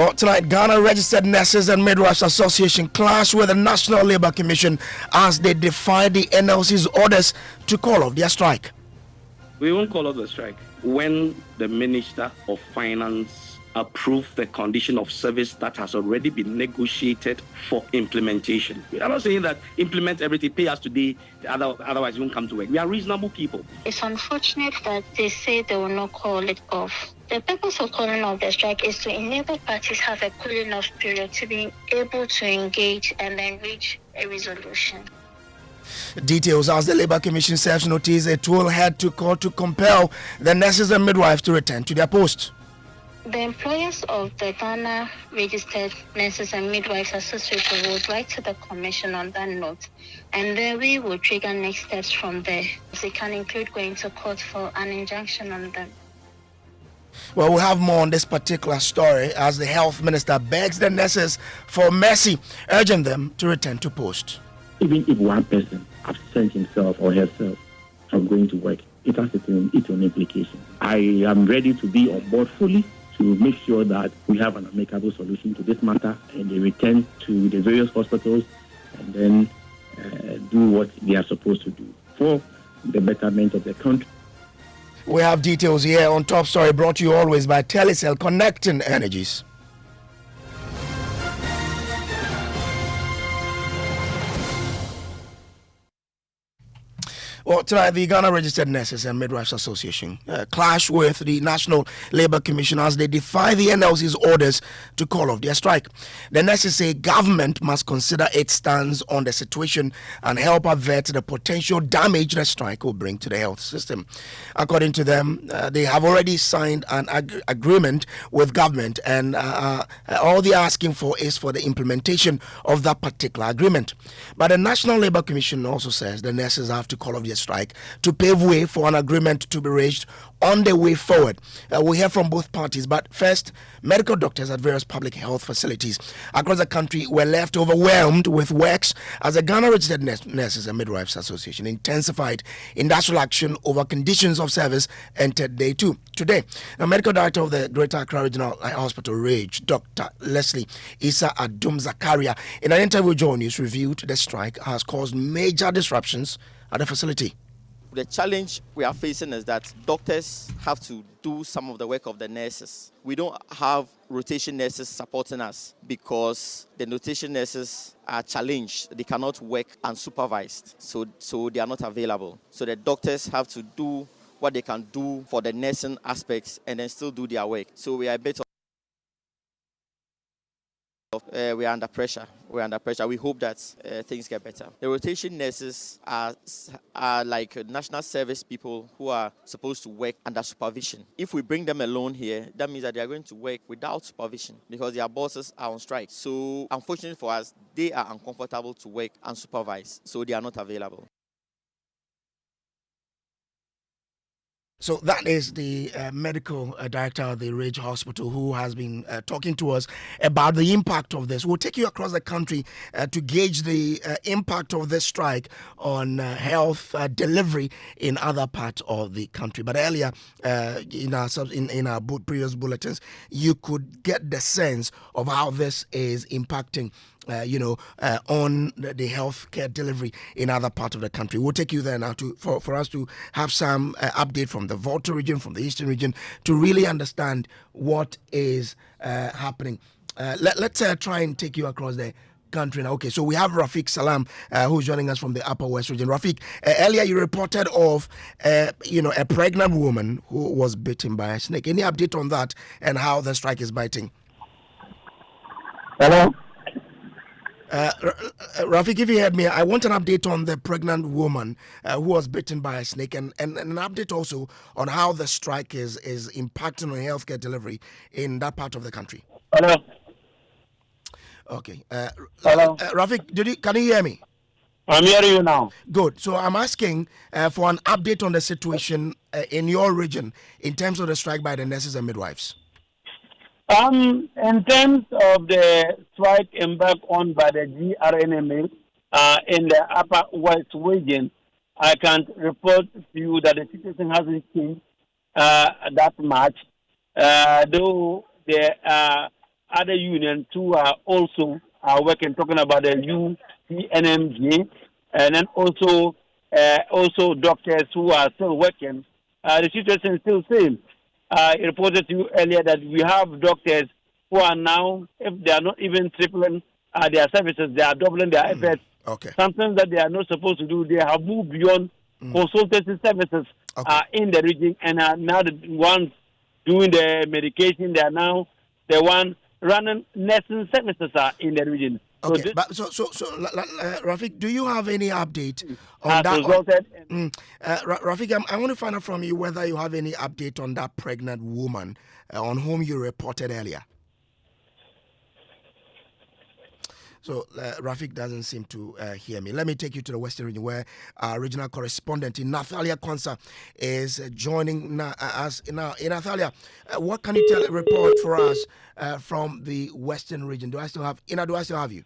Well, tonight, Ghana Registered Nurses and Midwives Association clash with the National Labour Commission as they defy the NLC's orders to call off their strike. We won't call off the strike when the Minister of Finance approves the condition of service that has already been negotiated for implementation. We are not saying that implement everything, pay us today, otherwise you won't come to work. We are reasonable people. It's unfortunate that they say they will not call it off. The purpose of calling off the strike is to enable parties have a cooling off period to be able to engage and then reach a resolution. Details as the Labour Commission serves notice it will head to court to compel the nurses and midwives to return to their posts. The employers of the Ghana Registered Nurses and Midwives Association will write to the Commission on that note, and then we will trigger next steps from there. It can include going to court for an injunction on them. Well, we'll have more on this particular story as the health minister begs the nurses for mercy, urging them to return to post. Even if one person absents himself or herself from going to work, it has its own implications. I am ready to be on board fully to make sure that we have an amicable solution to this matter and they return to the various hospitals and then do what they are supposed to do for the betterment of the country. We have details here on Top Story, brought to you always by Telecel, connecting energies. Well, tonight, the Ghana Registered Nurses and Midwives Association clash with the National Labour Commission as they defy the NLC's orders to call off their strike. The nurses say government must consider its stance on the situation and help avert the potential damage the strike will bring to the health system. According to them, they have already signed an agreement with government, and all they're asking for is for the implementation of that particular agreement. But the National Labour Commission also says the nurses have to call off their strike to pave way for an agreement to be reached on the way forward. We'll hear from both parties, but first, medical doctors at various public health facilities across the country were left overwhelmed with works as the Ghana Registered Nurses and Midwives Association intensified industrial action over conditions of service entered day two. Today, the medical director of the Greater Accra Regional Hospital, RAGE, Dr. Leslie Issa Adum Zakaria, in an interview with JoyNews, reviewed the strike has caused major disruptions at the facility. The challenge we are facing is that doctors have to do some of the work of the nurses. We don't have rotation nurses supporting us because the rotation nurses are challenged. They cannot work unsupervised, so they are not available. So the doctors have to do what they can do for the nursing aspects and then still do their work. So we are a bit we are under pressure. We hope that things get better. The rotation nurses are like national service people who are supposed to work under supervision. If we bring them alone here, that means that they are going to work without supervision because their bosses are on strike. So unfortunately for us, they are uncomfortable to work unsupervised, so they are not available. So that is the medical director of the RAGE Hospital who has been talking to us about the impact of this. We'll take you across the country to gauge the impact of this strike on health delivery in other parts of the country. But earlier in our previous bulletins, you could get the sense of how this is impacting on the healthcare delivery in other parts of the country. We'll take you there now for us to have some update from the Volta region, from the Eastern region, to really understand what is happening. Let's try and take you across the country now. Okay, so we have Rafiq Salam who's joining us from the Upper West region. Rafiq, earlier you reported of a pregnant woman who was bitten by a snake. Any update on that and how the strike is biting? Hello? Rafiq, if you heard me, I want an update on the pregnant woman who was bitten by a snake and an update also on how the strike is impacting on healthcare delivery in that part of the country. Hello? Okay. Hello? Rafiq, can you hear me? I'm hearing you now. Good. So I'm asking for an update on the situation in your region in terms of the strike by the nurses and midwives. In terms of the strike embarked on by the GRNMA in the Upper West region, I can report to you that the situation hasn't changed that much, though there are other unions who are also working, talking about the UCNMJ, and then also doctors who are still working. The situation is still same. I reported to you earlier that we have doctors who are now, if they are not even tripling their services, they are doubling their efforts. Okay. Something that they are not supposed to do. They have moved beyond consultancy services in the region, and are now the ones doing the medication. They are now the one running nursing services in the region. Okay, Rafik, do you have any update on has that? Resulted in, Rafik, I want to find out from you whether you have any update on that pregnant woman on whom you reported earlier. So Rafik doesn't seem to hear me. Let me take you to the Western region, where our regional correspondent in Nathalia Konsa is joining us. Now, in Nathalia, what can you report for us from the Western region? Do I still have you?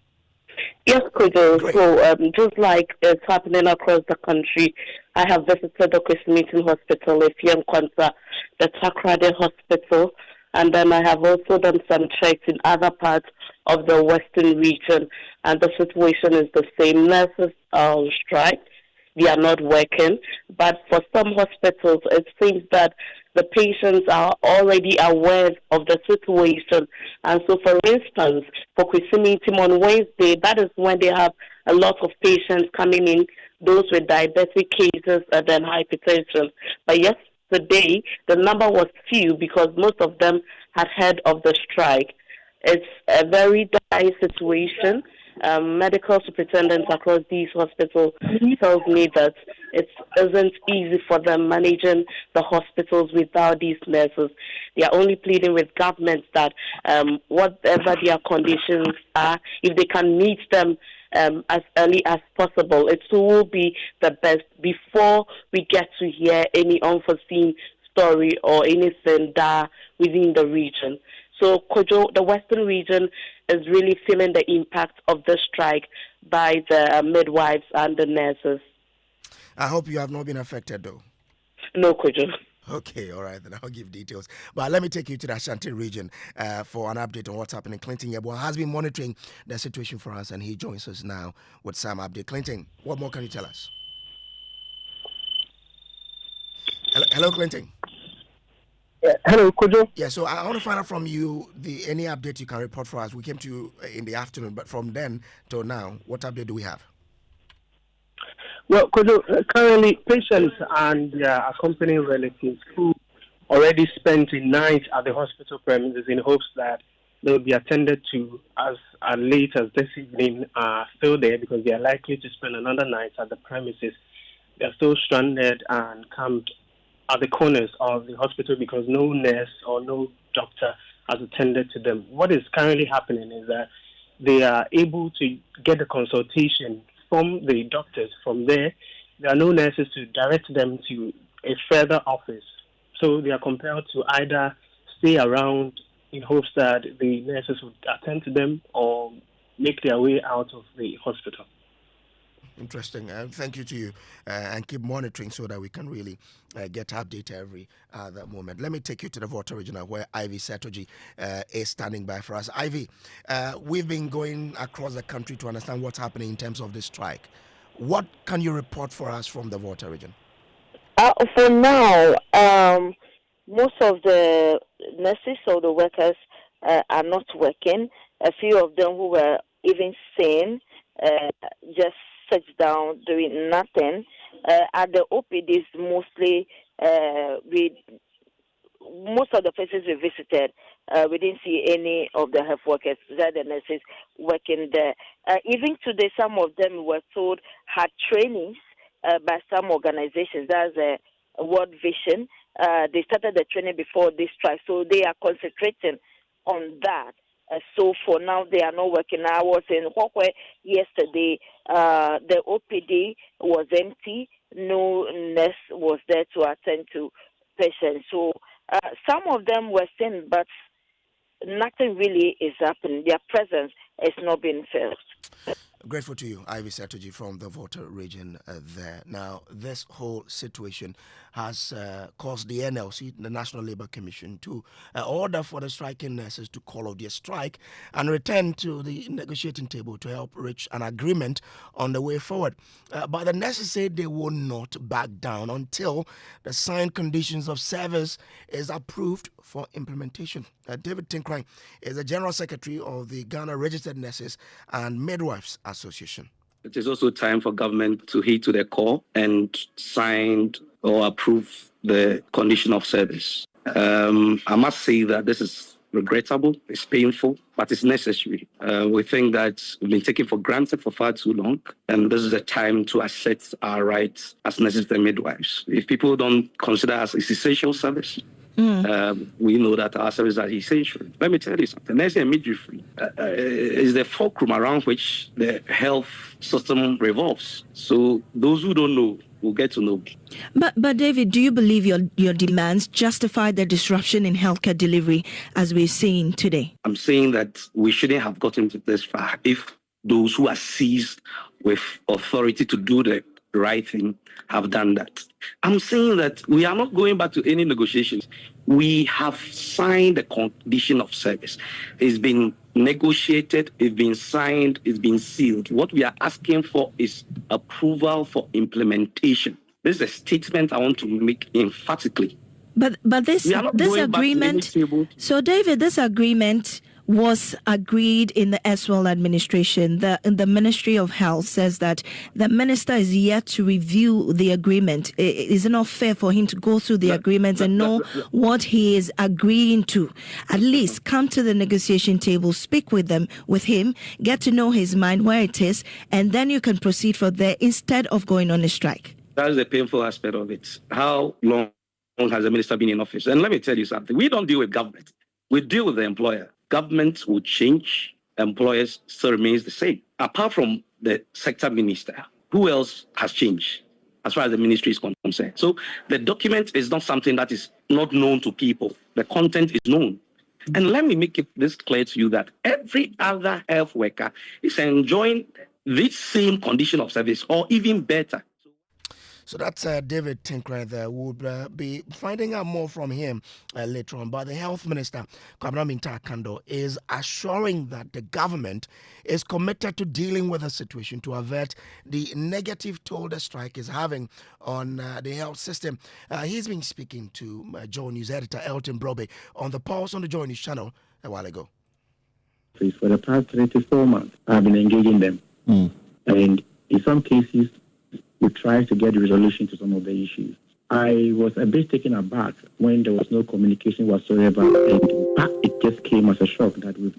Yes, Kudo. So, just like it's happening across the country, I have visited the Chris Meeting Hospital, Efiam Konsa, the Takrade Hospital, and then I have also done some checks in other parts of the Western region, and the situation is the same. Nurses are on strike. They are not working. But for some hospitals, it seems that the patients are already aware of the situation. And so, for instance, for Christinatim on Wednesday, that is when they have a lot of patients coming in, those with diabetic cases and then hypertension. But yesterday, the number was few because most of them had heard of the strike. It's a very dire situation. Medical superintendents across these hospitals tells me that it isn't easy for them managing the hospitals without these nurses. They are only pleading with governments that whatever their conditions are, if they can meet them as early as possible, it will be the best before we get to hear any unforeseen story or anything that within the region. So, Kojo, the Western region is really feeling the impact of the strike by the midwives and the nurses. I hope you have not been affected, though. No, Kojo. Okay, all right, then I'll give details. But let me take you to the Ashanti region for an update on what's happening. Clinton Yeboah has been monitoring the situation for us, and he joins us now with some update. Clinton, what more can you tell us? Hello, Clinton. Hello, Kojo. Yeah, so I want to find out from you any update you can report for us. We came to you in the afternoon, but from then till now, what update do we have? Well, Kojo, currently patients and their accompanying relatives who already spent a night at the hospital premises in hopes that they will be attended to as late as this evening are still there because they are likely to spend another night at the premises. They are still stranded and camped at the corners of the hospital because no nurse or no doctor has attended to them. What is currently happening is that they are able to get a consultation from the doctors. From there are no nurses to direct them to a further office. So they are compelled to either stay around in hopes that the nurses would attend to them or make their way out of the hospital. Interesting. Thank you to you, and keep monitoring so that we can really get update every other moment. Let me take you to the Volta Regional, where Ivy Setoji is standing by for us. Ivy, we've been going across the country to understand what's happening in terms of this strike. What can you report for us from the Volta region? For now, most of the nurses or the workers are not working. A few of them who were even sane just sits down doing nothing. At the OPDs, mostly most of the places we visited, we didn't see any of the health workers, the nurses working there. Even today, some of them were told had trainings by some organizations. That's World Vision. They started the training before this strike, so they are concentrating on that. So for now, they are not working. I was in Hokwe yesterday. The OPD was empty. No nurse was there to attend to patients. So some of them were seen, but nothing really is happening. Their presence is not being felt. Grateful to you, Ivy Satoji from the Volta region there. Now, this whole situation has caused the NLC, the National Labour Commission, to order for the striking nurses to call off their strike and return to the negotiating table to help reach an agreement on the way forward. But the nurses say they will not back down until the signed conditions of service is approved for implementation. David Tinkrine is the General Secretary of the Ghana Registered Nurses and Midwives Association. It is also time for government to heed to their core and sign or approve the condition of service. I must say that this is regrettable, it's painful, but it's necessary. We think that we've been taken for granted for far too long, and this is a time to assert our rights as nurses and midwives. If people don't consider us as essential service, we know that our services are essential. Let me tell you something. Nursing and midwifery is the fulcrum around which the health system revolves. So those who don't know will get to know. But David, do you believe your demands justify the disruption in healthcare delivery as we're seeing today? I'm saying that we shouldn't have gotten to this far if those who are seized with authority to do the right thing have done that. I'm saying that we are not going back to any negotiations. We have signed the condition of service. It's been negotiated, it's been signed, it's been sealed. What we are asking for is approval for implementation. This is a statement I want to make emphatically. But this agreement, so David, this agreement was agreed in the Eswell administration. The Ministry of Health says that the minister is yet to review the agreement. Is it not fair for him to go through the agreements and know what he is agreeing to? At least come to the negotiation table, speak with him, get to know his mind, where it is, and then you can proceed from there instead of going on a strike. That's the painful aspect of it. How long has the minister been in office? And let me tell you something. We don't deal with government. We deal with the employer. Government will change, employers still remains the same. Apart from the sector minister, who else has changed as far as the ministry is concerned? So the document is not something that is not known to people. The content is known. And let me make this clear to you that every other health worker is enjoying this same condition of service or even better. So that's David Tinkrine there. We'll be finding out more from him later on. But the health minister, Kwabena Minta Kando, is assuring that the government is committed to dealing with the situation to avert the negative toll the strike is having on the health system. He's been speaking to JoyNews editor Elton Brobe on the Pulse on the JoyNews channel a while ago. For the past 3 to 4 months, I've been engaging them. And in some cases, we try to get resolution to some of the issues. I was a bit taken aback when there was no communication whatsoever, and it just came as a shock that we've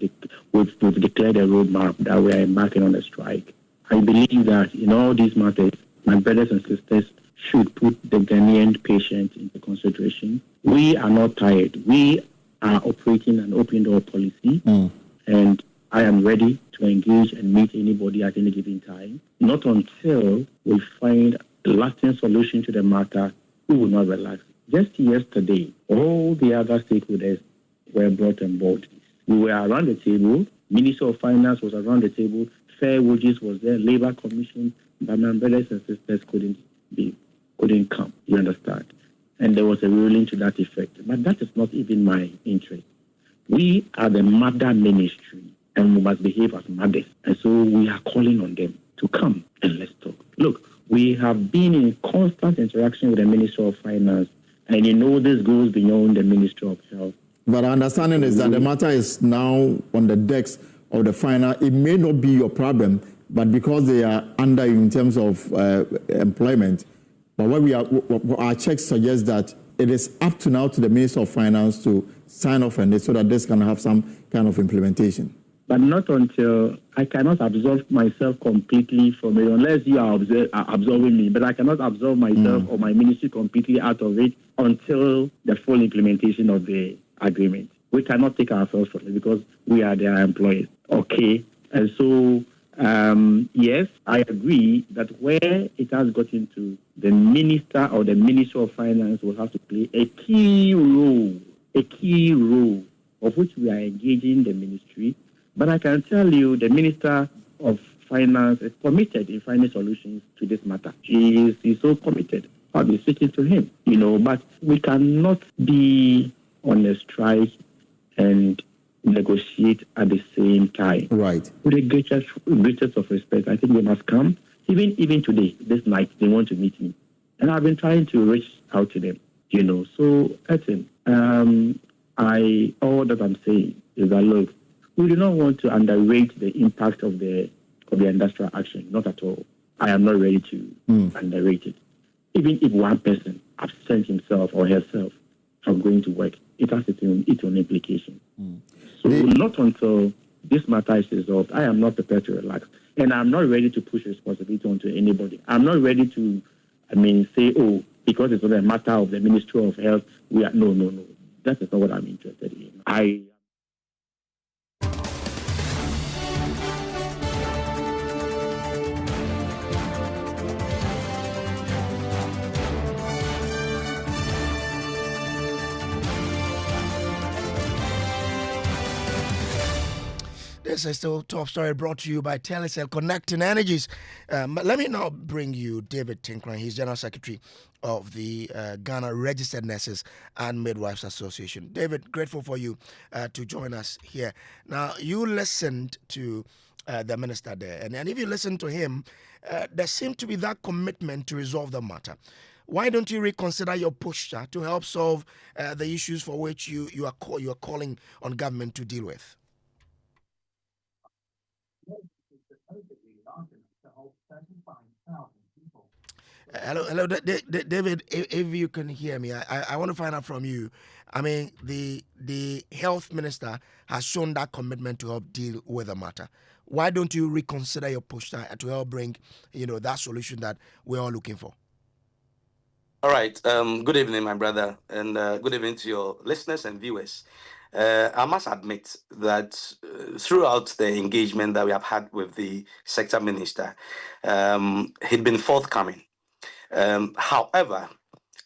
declared a roadmap that we are embarking on a strike. I believe that in all these matters, my brothers and sisters should put the Ghanaian patient into consideration. We are not tired. We are operating an open door policy, and I am ready to engage and meet anybody at any given time. Not until we find a lasting solution to the matter, we will not relax. Just yesterday, all the other stakeholders were brought on board. We were around the table. Minister of Finance was around the table. Fair Wages was there. Labour Commission. But my brothers and sisters couldn't come. You understand? And there was a ruling to that effect. But that is not even my interest. We are the mother ministry, and we must behave as mothers. And so we are calling on them to come and let's talk. Look, we have been in constant interaction with the Minister of Finance, and this goes beyond the Ministry of Health. But our understanding is that the matter is now on the decks of the finance. It may not be your problem, but because they are under in terms of employment. But what our checks suggest that it is up to now to the Minister of Finance to sign off on it so that this can have some kind of implementation. But not until I cannot absolve myself completely from it, unless you are absolving me. But I cannot absolve myself or my ministry completely out of it until the full implementation of the agreement. We cannot take ourselves from it because we are their employees. Okay? And so, yes, I agree that where it has gotten to, the minister or the Minister of Finance will have to play a key role of which we are engaging the ministry. But I can tell you the Minister of Finance is committed in finding solutions to this matter. He is so committed. I'll be speaking to him, but we cannot be on a strike and negotiate at the same time. Right. With the greatest of respect, I think they must come. Even today, this night, they want to meet me. And I've been trying to reach out to them, So, Ethan, all that I'm saying is that, look, we do not want to underrate the impact of the industrial action, not at all. I am not ready to underrate it. Even if one person absents himself or herself from going to work, it has its own implication. So not until this matter is resolved, I am not prepared to relax. And I'm not ready to push responsibility onto anybody. I'm not ready to, say, because it's not a matter of the Ministry of Health, no. That is not what I'm interested in. This is still top story brought to you by Telecel Connecting Energies. Let me now bring you David Tinkran. He's General Secretary of the Ghana Registered Nurses and Midwives Association. David, grateful for you to join us here. Now, you listened to the minister there, and if you listen to him, there seemed to be that commitment to resolve the matter. Why don't you reconsider your posture to help solve the issues for which you are calling on government to deal with? Hello, David. If you can hear me, I want to find out from you. The health minister has shown that commitment to help deal with the matter. Why don't you reconsider your posture to help bring, that solution that we're all looking for? All right. Good evening, my brother, and good evening to your listeners and viewers. I must admit that throughout the engagement that we have had with the sector minister, he'd been forthcoming. However,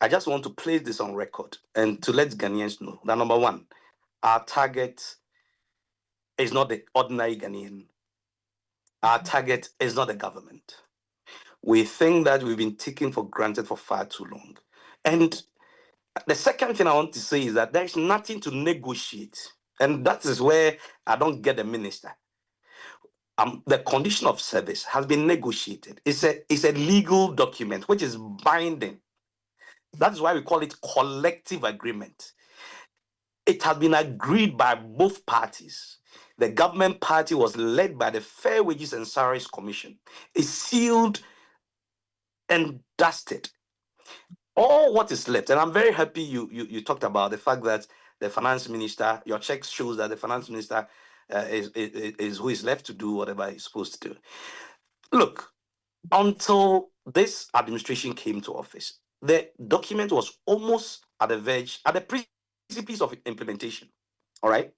I just want to place this on record and to let Ghanaians know that, number one, our target is not the ordinary Ghanaian. Our target is not the government. We think that we've been taken for granted for far too long. And the second thing I want to say is that there is nothing to negotiate. And that is where I don't get the minister. The condition of service has been negotiated. It's a legal document which is binding. That is why we call it collective agreement. It has been agreed by both parties. The government party was led by the Fair Wages and Salaries Commission. It's sealed and dusted. All what is left, and I'm very happy you talked about the fact that the finance minister, your check shows that the finance minister is who is left to do whatever he's supposed to do. Look, until this administration came to office, the document was almost at the verge, at the precipice of implementation. All right.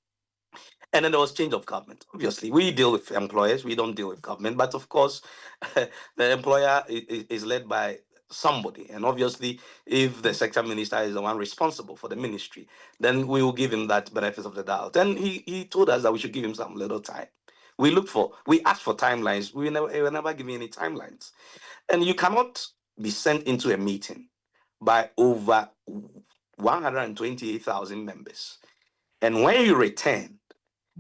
And then there was change of government. Obviously, we deal with employers, we don't deal with government. But of course, the employer is led by somebody. And obviously, if the sector minister is the one responsible for the ministry, then we will give him that benefit of the doubt. And he told us that we should give him some little time. We asked for timelines. We were never given any timelines. And you cannot be sent into a meeting by over 128,000 members. And when you return,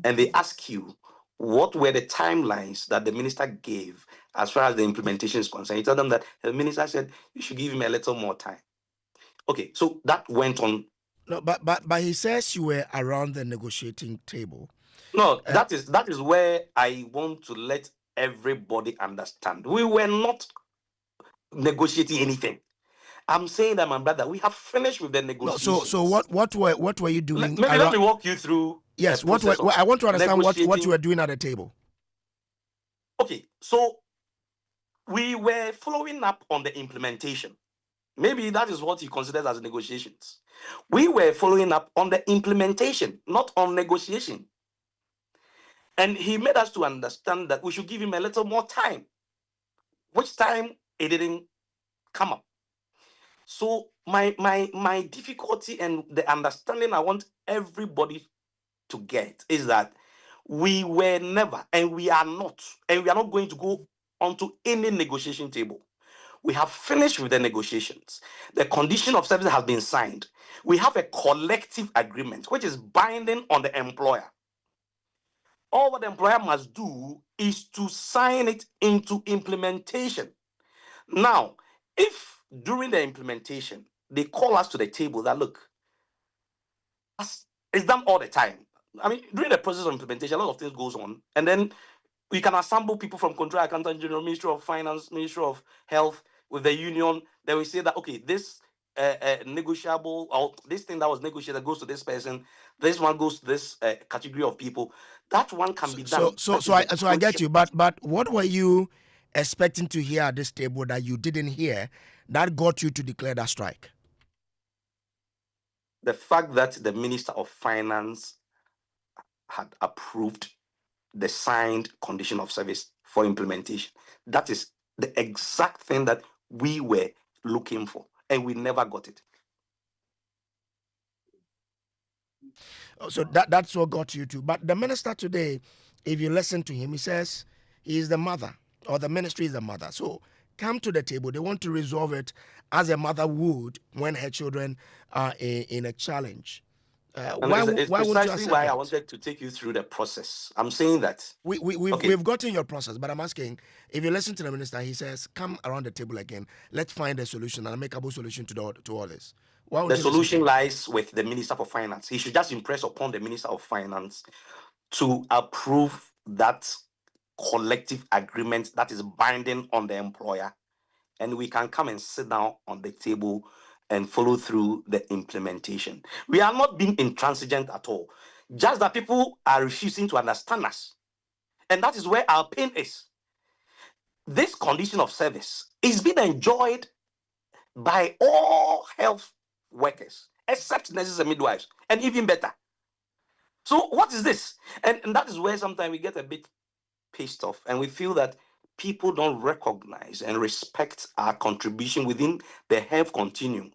and they ask you what were the timelines that the minister gave as far as the implementation is concerned, you tell them that the minister said you should give him a little more time. Okay, so that went on. No, but he says you were around the negotiating table. No, that is where I want to let everybody understand. We were not negotiating anything. I'm saying that, my brother, we have finished with the negotiations. No, so what were you doing? Let me walk you through. Yes, I want to understand what you were doing at the table. Okay, so we were following up on the implementation. Maybe that is what he considers as negotiations. We were following up on the implementation, not on negotiation. And he made us to understand that we should give him a little more time, which time it didn't come up. So my difficulty and the understanding I want everybody to get is that We were never, and we are not going to go onto any negotiation table. We have finished with the negotiations. The condition of service has been signed. We have a collective agreement which is binding on the employer. All what the employer must do is to sign it into implementation. Now, if during the implementation they call us to the table that look, it's done all the time. I mean, during the process of implementation, a lot of things goes on, and then we can assemble people from Control Accountant General, Ministry of Finance, Ministry of Health, with the union. Then we say that okay, this negotiable or this thing that was negotiated goes to this person. This one goes to this category of people. That one can be done. So I get you. But what were you expecting to hear at this table that you didn't hear that got you to declare that strike? The fact that the Minister of Finance had approved the signed condition of service for implementation. That is the exact thing that we were looking for, and we never got it. So that's what got you to. But the minister today, if you listen to him, he says he is the mother, or the ministry is the mother. So come to the table. They want to resolve it as a mother would when her children are in a challenge. It's precisely why I wanted to take you through the process. I'm saying that we've gotten your process, but I'm asking, if you listen to the minister, he says, come around the table again. Let's find a solution, an amicable solution to all this. The solution lies with the Minister for Finance. He should just impress upon the Minister of Finance to approve that collective agreement that is binding on the employer, and we can come and sit down on the table and follow through the implementation. We are not being intransigent at all. Just that people are refusing to understand us. And that is where our pain is. This condition of service is being enjoyed by all health workers, except nurses and midwives, and even better. So what is this? And that is where sometimes we get a bit pissed off, and we feel that people don't recognize and respect our contribution within the health continuum.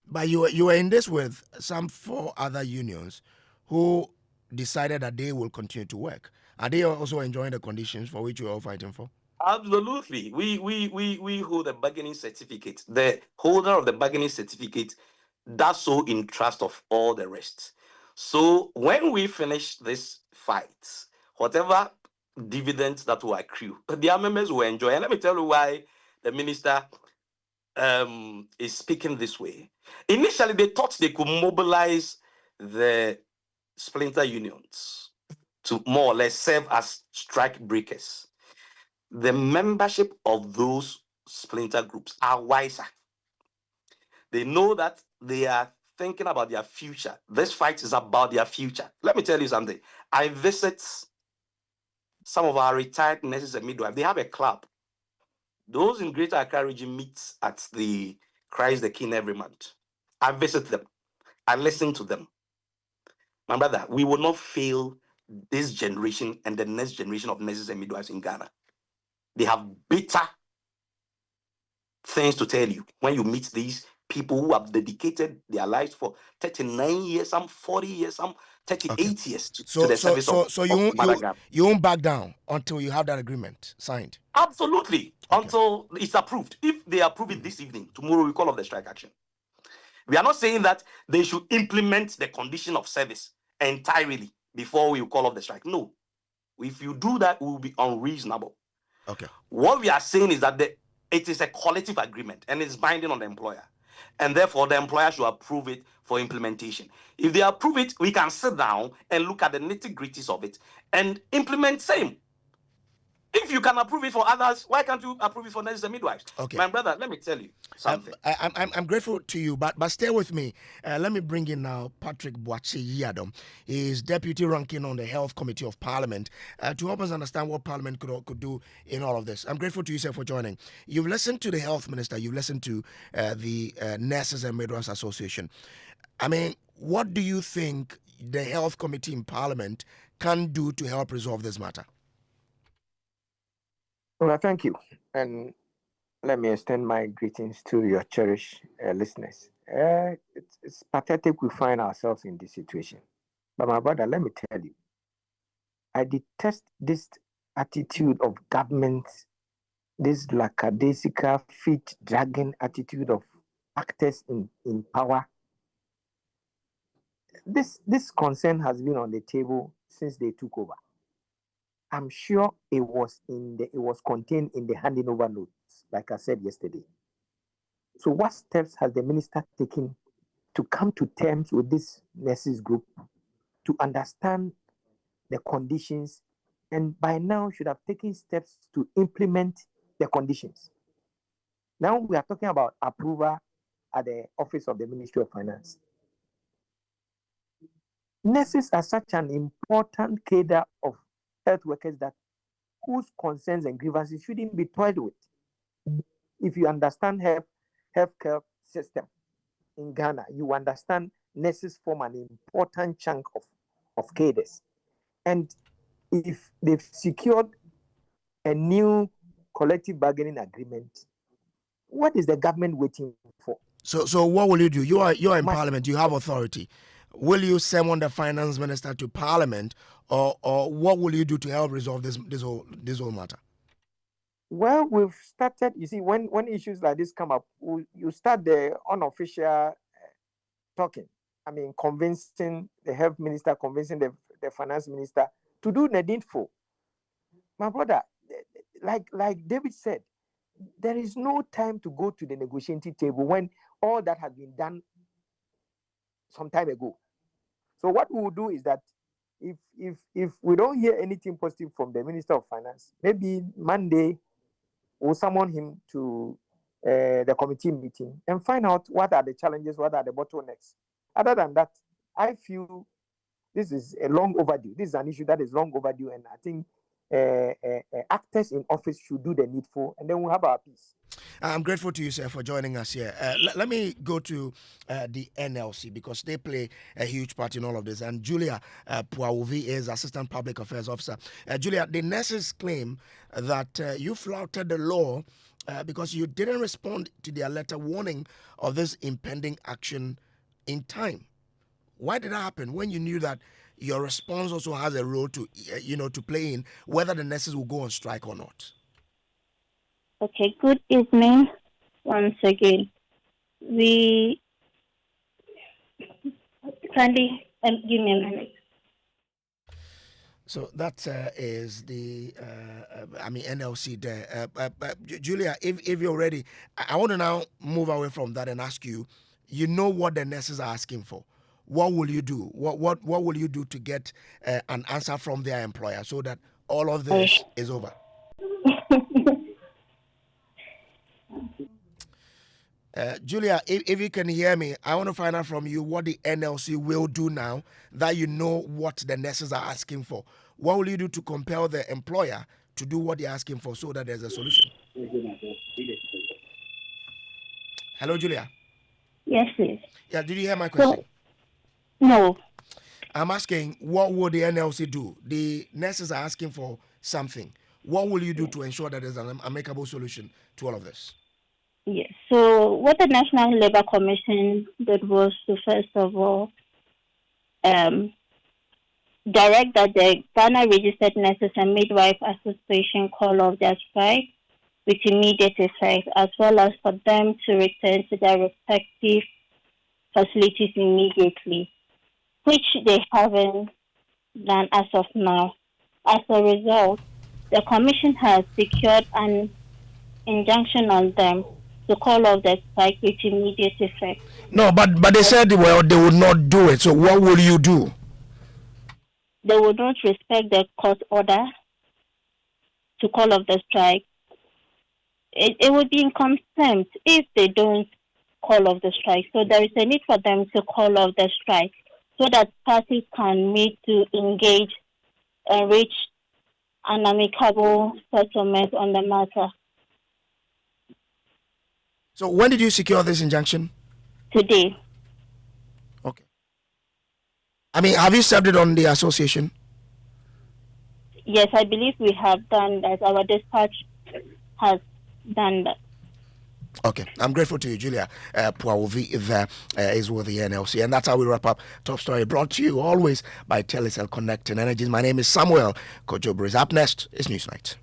But you were in this with some 4 other unions who decided that they will continue to work. Are they also enjoying the conditions for which you are all fighting for? Absolutely. We hold a bargaining certificate. The holder of the bargaining certificate does so in trust of all the rest. So when we finish this fight, whatever dividends that will accrue, their members will enjoy. And let me tell you why the minister is speaking this way. Initially, they thought they could mobilize the splinter unions to more or less serve as strike breakers. The membership of those splinter groups are wiser. They know that they are thinking about their future. This fight is about their future. Let me tell you something. I visit some of our retired nurses and midwives. They have a club. Those in Greater Accra region meet at the Christ the King every month. I visit them. I listen to them. My brother, we will not fail this generation and the next generation of nurses and midwives in Ghana. They have bitter things to tell you when you meet these people who have dedicated their lives for 39 years, some 40 years, some 38 years to the service of you won't back down until you have that agreement signed? Absolutely. Okay. Until it's approved. If they approve it this evening, tomorrow we call off the strike action. We are not saying that they should implement the condition of service entirely before we call off the strike. No. If you do that, it will be unreasonable. Okay. What we are saying is that it is a collective agreement and it's binding on the employer. And therefore, the employer should approve it for implementation. If they approve it, we can sit down and look at the nitty-gritties of it and implement same. If you can approve it for others, why can't you approve it for nurses and midwives? Okay. My brother, let me tell you something. I'm grateful to you, but stay with me. Let me bring in now Patrick Boakye Yadom. He is Deputy Ranking on the Health Committee of Parliament to help us understand what Parliament could do in all of this. I'm grateful to you, sir, for joining. You've listened to the Health Minister. You've listened to the Nurses and Midwives Association. I mean, what do you think the Health Committee in Parliament can do to help resolve this matter? Well, thank you. And let me extend my greetings to your cherished listeners. It's pathetic we find ourselves in this situation. But my brother, let me tell you, I detest this attitude of government, this lackadaisical, feet-dragging attitude of actors in power. This concern has been on the table since they took over. I'm sure it was contained in the handing over notes, like I said yesterday. So what steps has the minister taken to come to terms with this nurses group, to understand the conditions, and by now should have taken steps to implement the conditions? Now we are talking about approval at the office of the Ministry of Finance. Nurses are such an important cadre of health workers that whose concerns and grievances shouldn't be toyed with. If you understand healthcare system in Ghana, you understand nurses form an important chunk of cadres. And if they've secured a new collective bargaining agreement, what is the government waiting for? So what will you do? You're in Parliament. You have authority. Will you summon the finance minister to Parliament, or what will you do to help resolve this whole matter? Well, we've started. You see, when issues like this come up, you start the unofficial talking. I mean, convincing the health minister, convincing the finance minister to do the needful. My brother, like David said, there is no time to go to the negotiating table when all that has been done some time ago. So what we will do is that if we don't hear anything positive from the Minister of Finance, maybe Monday we'll summon him to the committee meeting and find out what are the challenges, what are the bottlenecks. Other than that, I feel this is a long overdue. This is an issue that is long overdue, and I think actors in office should do the needful, and then we'll have our peace. I'm grateful to you, sir, for joining us here. Let me go to the NLC, because they play a huge part in all of this. And Julia Puawovi is Assistant Public Affairs Officer. Julia, the nurses claim that you flouted the law because you didn't respond to their letter warning of this impending action in time. Why did that happen when you knew that your response also has a role to to play in whether the nurses will go on strike or not? Okay, good evening once again. We kindly give me a minute. So that is the NLC there. Julia, if you're ready, I want to now move away from that and ask you. You know what the nurses are asking for. What will you do? What will you do to get an answer from their employer so that all of this is over? Julia, if you can hear me, I want to find out from you what the NLC will do now that you know what the nurses are asking for. What will you do to compel the employer to do what they're asking for so that there's a solution? Hello, Julia. Yes, please. Yeah, did you hear my question? No. I'm asking, what will the NLC do? The nurses are asking for something. What will you do to ensure that there's an amicable solution to all of this? Yes. So what the National Labour Commission did was to, first of all, direct that the Ghana Registered Nurses and Midwives Association call off their strike with immediate effect, as well as for them to return to their respective facilities immediately, which they haven't done as of now. As a result, the Commission has secured an injunction on them to call off the strike with immediate effect. No, but they said, well, they would not do it. So what will you do? They would not respect the court order to call off the strike. It would be in contempt if they don't call off the strike. So there is a need for them to call off the strike so that parties can meet to engage and reach an amicable settlement on the matter. So when did you secure this injunction? Today. Okay. I mean, have you served it on the association? Yes, I believe we have done that. Our dispatch has done that. Okay, I'm grateful to you, Julia Puawovi. There is with the NLC, and that's how we wrap up Top Story, brought to you always by Telecel Connecting Energies. My name is Samuel Kojobre. Up next is Newsnight.